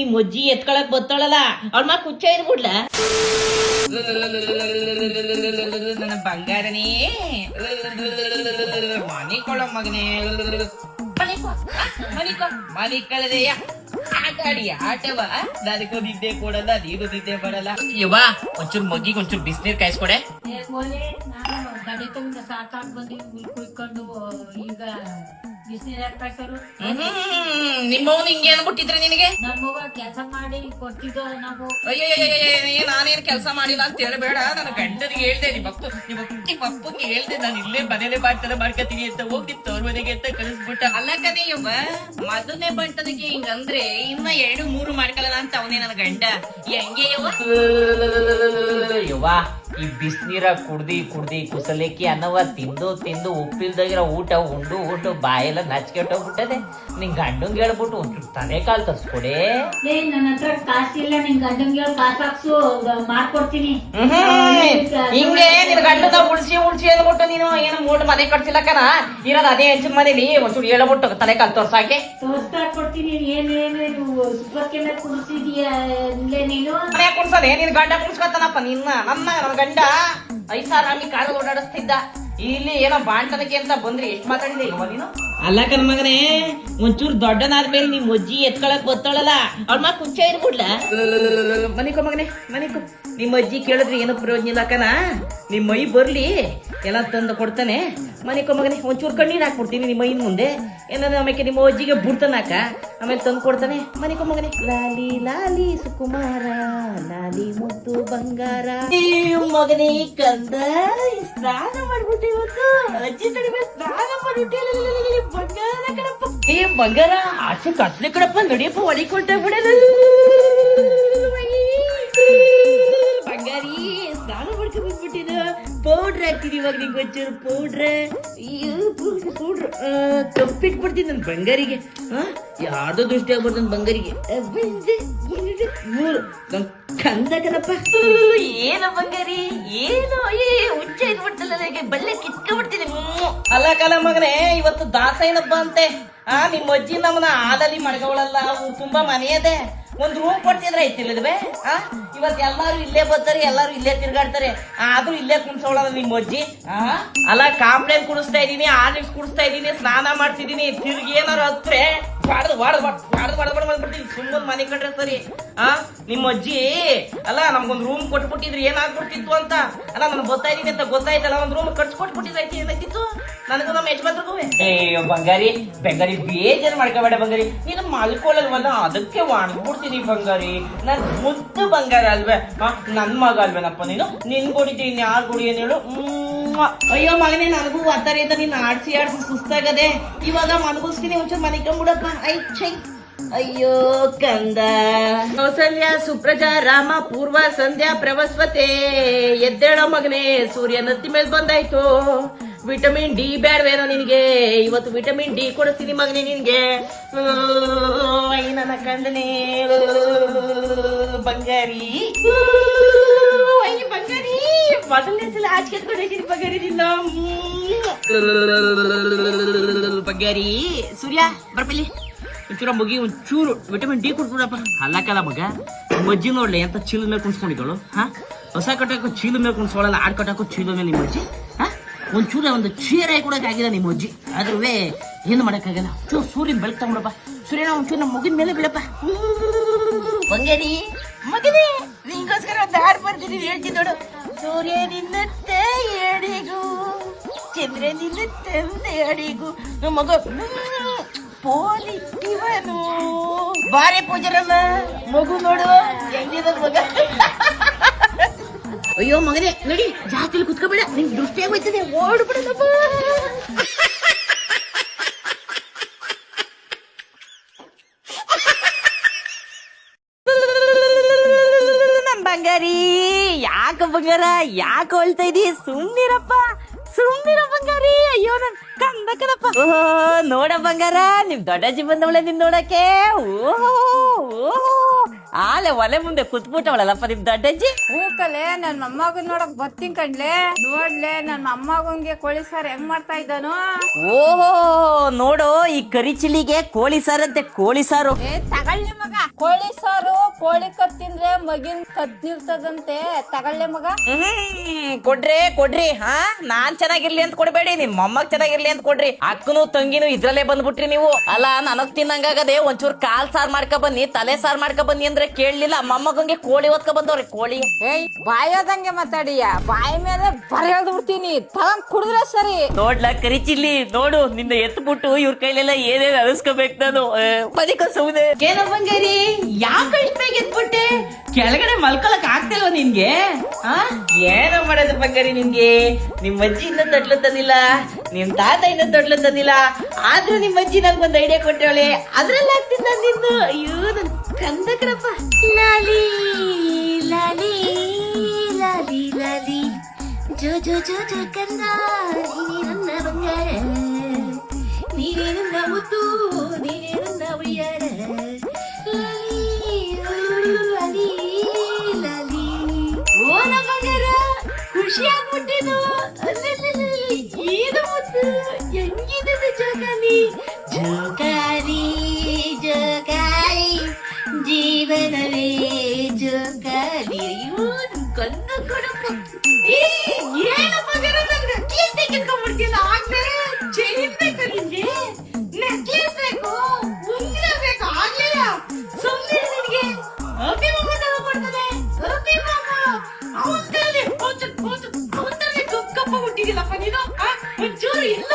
ನಿಮ್ ಅಜ್ಜಿ ಎತ್ಕೊಳಕ್ ಬತ್ತಾಳಲ್ಲ ಅವ್ಳ ಮಾ ಕುಚ್ಚ ಇರ್ಬಿಡ್ಲ ನನ್ನ ಬಂಗಾರನೇ ಮನಿಕೊಳ ಮಗನೇ ಮನಿಕಳದೆಯ ಆಟ ಆಡಿ ಆಟವ ನನಗೂ ನಿದ್ದೆ ಕೊಡಲ್ಲ ನೀನು ನಿದ್ದೆ ಬರಲ್ಲ ಯವ್ವ ಒಂಚೂರು ಮಗ್ಗಿಗೆ ಒಂಚೂರು ಬಿಸಿನೀರ್ ಕಾಯಿಸ್ಕೊಡೆ ಸಾಕಾಗ್ ಬಂದಿ ಕುಯ್ಕೊಂಡು ಈಗ ಬಿಸಿನೀರ್ ಹಾಕ್ತಾರು ನಿಮ್ಮವ್ನು ಹಿಂಗೆ ಅನ್ಬಿಟ್ಟಿದ್ರೆ ನಿನಗೆ ನಮ್ಮವ್ವ ಕೆಲಸ ಮಾಡಿ ಕೊಟ್ಟಿದ್ದು ನಾವು ಅಯ್ಯೋ ನಾನೇನ್ ಕೆಲಸ ಮಾಡಿಲ್ಲ ಅಂತ ಹೇಳಬೇಡ ನನ್ನ ಗಂಡನಿಗೆ ಹೇಳ್ದೆ ನಿಮ್ಮ ಅಪ್ಪಗೆ ಹೇಳ್ದೆ ನಾನು ಇಲ್ಲೇ ಮನೇಲೆ ಮಾಡ್ತಾನೆ ಮಾಡ್ಕತೀನಿ ಅಂತ ಹೋಗಿ ನಿಮ್ ತವ್ರ ಮನೆಗೆ ಅಂತ ಕಳಿಸ್ಬಿಟ್ಟ ಅಲ್ಲ ಕಣೆ ಯವ್ವ ಮೊದಲನೇ ಬಂಟದಕ್ಕೆ ಹಿಂಗಂದ್ರೆ ಇನ್ನ 2-3 ಮಾಡ್ಕೊಳ್ಳಲ್ಲ ಅಂತ ಅವನೇ ನನ್ನ ಗಂಡ ಹೆಂಗೆ ಯವ್ವ ಈ ಬಿಸಿನೀರ ಕುಡ್ದಿ ಕುಸಲೇಕಿ ಅನ್ನವ ತಿಂದು ಉಪ್ಪಿಲ್ದಾಗಿರೋ ಊಟ ಉಂಡು ಬಾಯೆಲ್ಲ ನಚ್ಕೆಟ್ಟೋಗ್ಬಿಟ್ಟದೆ ನಿನ್ ಗಂಡಂಗ್ ಹೇಳ್ಬಿಟ್ಟು ಒಂಚೂರು ತಲೆ ಕಾಲ್ ತರ್ಸ್ಕೊಡೆ ನನ್ನ ಹತ್ರ ಕಾಸಿಲ್ಲ ನಿನ್ ಗಂಡಂಗೆ ಕಾಸು ಹಾಕ್ಸು ಮಾಡ್ಕೊಡ್ತೀನಿ ಹಿಂಗೆ ನಿನ್ ಗಂಡದ ಉಳ್ಸಿ ಹೇಳ್ಬಿಟ್ಟು ನೀನು ಏನು ಮೂಡ್ ಮನೆ ಕಟ್ಸಿಲ್ಲ ಕಣ ಇರೋದು ಅದೇ ಹೆಂಚಿನ ಮನೇಲಿ ಒಂಚೂರು ಹೇಳ್ಬಿಟ್ಟು ತಲೆ ಕಾಲ್ ತೋರ್ಸಾಕೆ ತೋರ್ಸ್ತಾ ಕೊಡ್ತೀನಿ ಏನೇನು ಸುಪ್ಪಕ್ಕೆ ಕುಡಿಸಿದೀಯ ನೀನು ಮನೆ ಕುಡ್ಸದೆ ನಿನ್ ಗಂಡ ಕುಡ್ಸ್ಕೊತಾನಪ್ಪ ನನ್ನ ಗಂಡ 5 ಸಾವಿರ ಕಾರಲ್ಲಿ ಓಡಾಡಿಸ್ತಿದ್ದ ಇಲ್ಲಿ ಏನೋ ಬಾಂಟನಕ್ಕೆ ಅಂತ ಬಂದ್ರಿ ಎಷ್ಟು ಮಾತಾಡಿದೆ ಇಲ್ವ ನೀನು ಅಲ್ಲ ಕನ್ ಮಗನೇ ಒಂಚೂರು ದೊಡ್ಡನಾದ್ಮೇಲೆ ನಿಮ್ ಅಜ್ಜಿ ಎತ್ಕೊಳಕ್ ಬತ್ತಾಳಲ್ಲ ಅವ್ಳ ಮಾ ಕುಚ್ಚ ಇರ್ಬಿಡ್ಲ ಮನಿಕೋ ಮಗನೇ ಮನಿಕೋ ನಿಮ್ಮ ಅಜ್ಜಿ ಕೇಳಿದ್ರೆ ಏನು ಪ್ರಯೋಜನ ಇಲ್ಲ ಕನ ನಿಮ್ ಮೈ ಬರ್ಲಿ ಎಲ್ಲ ತಂದು ಕೊಡ್ತಾನೆ ಮನಿಕೋ ಮಗನೇ ಒಂಚೂರು ಕಣ್ಣೀರ್ ಹಾಕ್ಬಿಡ್ತೀನಿ ನಿಮ್ಮ ಮೈನ್ ಮುಂದೆ ಏನಾದ್ರೆ ಆಮೇಲೆ ನಿಮ್ಮ ಅಜ್ಜಿಗೆ ಬುಡ್ತಾನಾಕ ಆಮೇಲೆ ತಂದು ಕೊಡ್ತಾನೆ ಮನಿಕೋ ಮಗನೇ ಲಾಲಿ ಲಾಲಿ ಸುಕುಮಾರ ಲಾಲಿ ಮುದ್ದು ಬಂಗಾರ ಮಗನೇ ಕಂದ ಸ್ನಾನ ಮಾಡ್ಬಿಟ್ಟೆ ಇವತ್ತು ಅಜ್ಜಿ ತಡಿಮೆ ಸ್ನಾನ ಮಾಡ್ಬಿಟ್ಟೆ ಬಂಗಾರ ಕಣಪ್ಪ ಬಂಗಾರ ಆಸೆ ಕತ್ಲೆ ಕಣಪ್ಪ ನಡಿಯಪ್ಪ ಒಳಿಕೊಟ್ಟೆ ಬಿಡಲ್ಲ ಬಂಗಾರಿ ಸ್ನಾನ ಮಾಡ್ಕೊಂಡ್ ಬಂದ್ಬಿಟ್ಟಿದ ಪೌಡ್ರ್ ಹಾಕ್ತೀನಿ ಇವಾಗ ನಿಂಗೆ ಒಂಚೂರು ಪೌಡ್ರ್ ಕಪ್ಪಿಟ್ಬಿಡ್ತೀನಿ ನನ್ನ ಬಂಗಾರಿಗೆ ಯಾರ್ದೋ ದೃಷ್ಟಿ ಆಗ್ಬಾರ್ದು ನನ್ನ ಬಂಗಾರಿಗೆ 3 ನನ್ ಕಂದ ಕಣಪ್ಪ ಏನ ಬಂಗಾರಿ ಏನು ಹುಚ್ಚ ಇದ್ಬಿಡ್ತಲ್ಲ ನನಗೆ ಬಲ್ಲೆ ಕಿತ್ಕೊಂಡ್ಬಿಡ್ತೀನಿ ಅಲ್ಲ ಕಾಲ ಮಗನೇ ಇವತ್ತು ದಾಸಯ್ಯನಬ್ಬ ಅಂತೆ ನಿಮ್ಮ ಅಜ್ಜಿ ನಮ್ಮನ್ನ ಹಾಲಲ್ಲಿ ಮಡ್ಗಳಲ್ಲ ತುಂಬಾ ಮನೆಯದೆ ಒಂದ್ ರೂಮ್ ಕೊಡ್ತಿದ್ರೆ ಐತಿಲ್ವೇ ಇವತ್ ಎಲ್ಲಾರು ಇಲ್ಲೇ ಬರ್ತಾರೆ ಎಲ್ಲಾರು ಇಲ್ಲೇ ತಿರ್ಗಾಡ್ತಾರೆ ಆದ್ರೂ ಇಲ್ಲೇ ಕುಣ್ಸೋಳಲ್ಲ ನಿಮ್ ಅಜ್ಜಿ ಅಲ್ಲ ಕಾಂಪ್ಲೇನ್ ಕುಡಿಸ್ತಾ ಇದೀನಿ ಆರ್ಲಿಕ್ಸ್ ಕುಡಿಸ್ತಾ ಇದೀನಿ ಸ್ನಾನ ಮಾಡ್ತಿದೀನಿ ತಿರ್ಗಿ ಏನಾರು ಹತ್ರೆ ಬಂದ್ಬಿಡ್ತೀನಿ ಸುಮ್ಮನೆ ಮನೆ ಕಂಡ್ರೆ ಸರಿ ನಿಮ್ ಅಜ್ಜಿ ಅಲ್ಲ ನಮ್ಗೊಂದ್ ರೂಮ್ ಕೊಟ್ಬಿಟ್ಟಿದ್ರಿ ಏನಾಗ್ಬಿಡ್ತಿತ್ತು ಅಂತ ಅಲ್ಲ ನನ್ ಗೊತ್ತಾಯ್ತೀನಿ ಅಂತ ಗೊತ್ತಾಯ್ತಲ್ಲ ಒಂದ್ ರೂಮ್ ಕಟ್ಸ್ಕೊಟ್ಬಿಟ್ಟಿದ್ರೆ ಏನಾಯ್ತಿತ್ತು ನನಗೂ ನಮ್ಮ ಯಜಮಾನ್ರಿಗೂ ಬಂಗಾರಿ ಬೇಜಾರು ಮಾಡ್ಕೋಬೇಡ ಬಂಗಾರಿ ನೀನು ಮಲ್ಕೊಳ್ಳಲ್ವಲ್ಲ ಅದಕ್ಕೆ ಮಾಡ್ಬಿಡ್ತೀನಿ ಬಂಗಾರಿ ನನ್ ಮುದ್ದು ಬಂಗಾರ ಅಲ್ವೇ ನನ್ ಮಗ ಅಲ್ವೇನಪ್ಪ ನೀನು ನಿನ್ ಕೊಡಿದ್ದೀನಿ ಯಾರು ಕೊಡಿ ಏನ್ ಹೇಳು ಅಯ್ಯೋ ಮಗನೇ ನನಗೂ ಒತ್ತಾರೆ ಅಂತ ನೀನ್ ಆಡ್ಸಿ ಸುಸ್ತಾಗದೆ ಇವಾಗ ಮನಗಿಸ್ತೀನಿ ಒಂಚೂರು ಮನಿಕೊಂಡ್ಬಿಡಪ್ಪ ಅಯ್ಯೋ ಕಂದ ಕೌಸಲ್ಯ ಸುಪ್ರಜಾ ರಾಮ ಪೂರ್ವ ಸಂಧ್ಯಾ ಪ್ರವಸ್ವತೆ ಎದ್ದೇಳೋ ಮಗನೇ ಸೂರ್ಯ ನತ್ತಿ ಮೇಲೆ ಬಂದಾಯ್ತು ವಿಟಮಿನ್ ಡಿ ಬೇಡವೇನೋ ನಿನ್ಗೆ ಇವತ್ತು ವಿಟಮಿನ್ ಡಿ ಕೊಡಿಸ್ತೀನಿ ಮಗನೇ ನಿನ್ಗೆ ನನ್ನ ಕಂಡನೆ ಬಂಗಾರಿ ಬಂಗಾರಿ ಮೊದಲನೇ ಸಲ ಆಚೆ ಕೆತ್ಕೊಂಡಿದ್ದೀನಿ ಬಂಗಾರಿ ನಿನ್ನ ಬಂಗಾರಿ ಸೂರ್ಯ ಬರ್ಪಲ್ಲಿ ಒಂಚೂರ ಮುಗಿ ಒಂಚೂರು ವಿಟಮಿನ್ ಡಿ ಕೊಡ್ಬಿಡಪ್ಪ ಅಲ್ಲಕ್ಕಲ್ಲ ಮಗ ಮಜ್ಜಿ ನೋಡ್ಲಿ ಎಂತ ಚೀಲ ಮೇಲೆ ಕುಣಿಸ್ಕೊಂಡಿದ್ದಳು ಹೊಸ ಕಟ್ಟಾಕೋ ಚೀಲ ಮೇಲೆ ಕುಣಿಸ್ಕೊಳ್ಳಲ್ಲ ಆಡ್ ಕಟ್ಟಾಕೋ ಚೀಲ ಮೇಲೆ ನಿಮ್ಮ ಅಜ್ಜಿ ಒಂಚೂರ ಒಂದು ಚೀರ ಕೊಡಕ್ಕಾಗಿಲ್ಲ ನಿಮ್ಮ ಅಜ್ಜಿ ಆದ್ರೂ ಏನು ಮಾಡಕ್ಕಾಗಲ್ಲ ಸೂರ್ಯನ ಬೆಳಕ್ ತಗೊಂಡಪ್ಪ ಸೂರ್ಯನ ಒಂಚೂರು ನಮ್ಮ ಮುಗಿನ ಮೇಲೆ ಬಿಡಪ್ಪ ಬಂಗೇರಿ ಮಗನೇ ನಿಂಗೋಸ್ಕರ ಒಂದು ಹಾಡು ಬರ್ತಿದ್ದೀನಿ ಹೇಳ್ತೀನಿ ನೋಡು ಸೂರ್ಯ ನಿನ್ನತ್ತೆ ಎಡಿಗೂ ಚಂದ್ರ ನಿನ್ನ ತಂದೆ ಅಡಿಗೂ ನಮ್ಮ ಮಗ ಪೋಲಿ ಇವನು ಬಾರೆ ಪೂಜರಮ್ಮ ಮಗು ನೋಡು ಹೆಂಗಿದ ಮಗ ಅಯ್ಯೋ ಮಗನೇ ನೋಡಿ ಜಾಸ್ತಿ ಕುತ್ಕೋಬೇಡ ನಿಂಗೆ ದೃಷ್ಟಿ ಆಗೋಯ್ತದೆ ಓಡ್ಬಿಡಪ್ಪ ನಮ್ ಬಂಗಾರಿ ಯಾಕ ಬಂಗಾರ ಯಾಕೆ ಹೊಳ್ತಾ ಇದೀ ಸುಮ್ನಿರಪ್ಪ ಬಂಗಾರಿ ಅಯ್ಯೋ ನನ್ ಕಂದ ಕಣಪ್ಪ ನೋಡ ಬಂಗಾರ ನಿಮ್ ದೊಡ್ಡಜ್ಜಿ ಬಂದವಳೆ ನಿನ್ ನೋಡಕ್ಕೆ ಓಹೋ ಆ ಅಲ್ಲೇ ಒಲೆ ಮುಂದೆ ಕುತ್ಬಿಟ್ಟವಳಲ್ಲಪ್ಪ ನಿಮ್ ದೊಡ್ಡಜ್ಜಿ. ಹೂಕಲೆ ನನ್ ಮೊಮ್ಮಗನ್ ನೋಡಕ್ ಬರ್ತೀನಿ ಕಣ್ಲೆ. ನೋಡ್ಲೆ ನನ್ ಮೊಮ್ಮಗನ್ಗೆ ಕೋಳಿ ಸಾರ್ ಹೆಂಗ್ ಮಾಡ್ತಾ ಇದ್ದಾನು. ಓಹೋ ನೋಡು, ಈ ಕರಿ ಚಿಲ್ಲಿಗೆ ಕೋಳಿ ಸಾರು ಅಂತೆ, ಕೋಳಿ ಸಾರು. ಏ ತಗಳ್ಳಿ ಮಗ, ಕೋಳಿ ಸಾರು ಕೋಳಿ ಕತ್ ತಿಂದ್ರೆ ಮಗಿನ್ ಕತ್ ನಿಲ್ತದಂತೆ. ತಗಳ್ಳೆ ಮಗ. ಕೊಡ್ರಿ ಹಾ, ನಾನ್ ಚೆನ್ನಾಗಿರ್ಲಿ ಅಂತ ಕೊಡ್ಬೇಡಿ, ನಿಮ್ ಮೊಮ್ಮಗ್ ಚೆನ್ನಾಗಿರ್ಲಿ ಅಂತ ಕೊಡ್ರಿ. ಅಕ್ಕನು ತಂಗಿನೂ ಇದ್ರಲ್ಲೇ ಬಂದ್ಬಿಟ್ರಿ ನೀವು. ಅಲ್ಲ ನನಗ್ ತಿನ್ನಂಗಾಗದೆ ಒಂಚೂರ್ ಕಾಲ್ ಸಾರ್ ಮಾಡ್ಕೊ ಬನ್ನಿ, ತಲೆ ಸಾರ್ ಮಾಡ್ಕೊ ಬನ್ನಿ ಅಂದ್ರೆ ಕೇಳಲಿಲ್ಲ. ಮೊಮ್ಮಗಂಗೆ ಕೋಳಿ ಹೊತ್ಕೊ ಬಂದವ್ರಿ, ಕೋಳಿ. ಏಯ್ ಬಾಯೋದಂಗೆ ಮಾತಾಡಿಯ, ಬಾಯಿ ಮೇಲೆ ಬರೆದು ಬಿಡ್ತೀನಿ, ತಗೊಂಡ್ ಕುಡಿದ್ರೆ ಸರಿ. ನೋಡ್ಲಾ ಕರಿ ಚಿಲ್ಲಿ, ನೋಡು ನಿನ್ನ ಎತ್ಬಿಟ್ಟು ಇವ್ರ ಕೈಲೆಲ್ಲ ಏನೇನ್ ಅನಿಸ್ಕೋಬೇಕು ನಾನು. ಬದಿಕ ಸುಮ್ನೆ ಏನೋ ಬಂಗಾರಿ, ಯಾಕೆ ಇಷ್ಟಾಗಿ ಎತ್ಬಿಟ್ಟೆ? ಕೆಳಗಡೆ ಮಲ್ಕೊಳಕ್ ಆಗ್ತಿಲ್ವ ನಿನ್ಗೆ? ಏನೋ ಮಾಡೋದು ಬಂಗಾರಿ ನಿನ್ಗೆ? ನಿಮ್ ಅಜ್ಜಿ ಇನ್ನೂ ತೊಟ್ಲು ತಂದಿಲ್ಲ, ನಿಮ್ ತಾತ ಇನ್ನೂ ತೊಟ್ಲು ತಂದಿಲ್ಲ, ಆದ್ರೂ ನಿಮ್ ಅಜ್ಜಿ ನನ್ಗೊಂದ್ ಐಡಿಯಾ ಕೊಟ್ಟವಳೆ, ಅದ್ರಲ್ಲಿ ಆಗ್ತಿದ್ದ ನಿಂದು. ಅಯ್ಯೋ ನನ್ ಕಂದ ಕಣಪ್ಪ. ಲಾಲಿ ಲಾಲಿ ಲಾಲಿ ಲಾಲಿ ಜೋ ಜೋ ಜೋ ಜೋ ಕಂದ, ನೀನೇ ನನ್ನ ಬಂಗಾರ, ನೀನೇ ನನ್ನ ಮುತ್ತು, ನೀನೇ ನನ್ನ ಉಯ್ಯಾರ. ಲಾಲಿ ಲಾಲಿ ಲಾಲಿ. ಓ ನಮ್ಮ ಬಂಗಾರ, ಖುಷಿ ಆಗ್ಬಿಟ್ಟಿದ್ದು. ಏನು ಮುತ್ತು, ಹೆಂಗಿದೆ ಜೋಕಾಲಿ ಜೋಕಾಲಿ ಜೋಕಾಲಿ, ಜೀವನವೇ ಜೋಕಾಲಿ. ಅಯ್ಯೋ ಗಂಧ ಕೊಡಪ್ಪ. ಏನು ಮಗನ ನಂಗೆ ನೆಕ್ಲೇಸ್ ಕಿತ್ಕೊಂಡ್ಬಿಡ್ತಿಲ್ಲ. ಆಗ್ಲೇ ಚೈನ್ ಬೇಕು ನಿನ್ಗೆ, ನೆಕ್ಲೇಸ್ ಬೇಕು, ಉಂಗ್ರ ಬೇಕು. ಆಗ್ಲಿಲ್ಲ ಸುಮ್ಮನೆ ನಿನ್ಗೆ ಅಭಿಮಾನ ತಗೊಂಡ್ಕೊಡ್ತಾನೆ. ಅಭಿಮಾನ ಅವನಲ್ಲಿ ಅವನಲ್ಲಿ ಕಪ್ಪ ಹುಟ್ಟಿದಿಲ್ಲಪ್ಪ ನೀನು. ಒಂಚೂರು ಎಲ್ಲ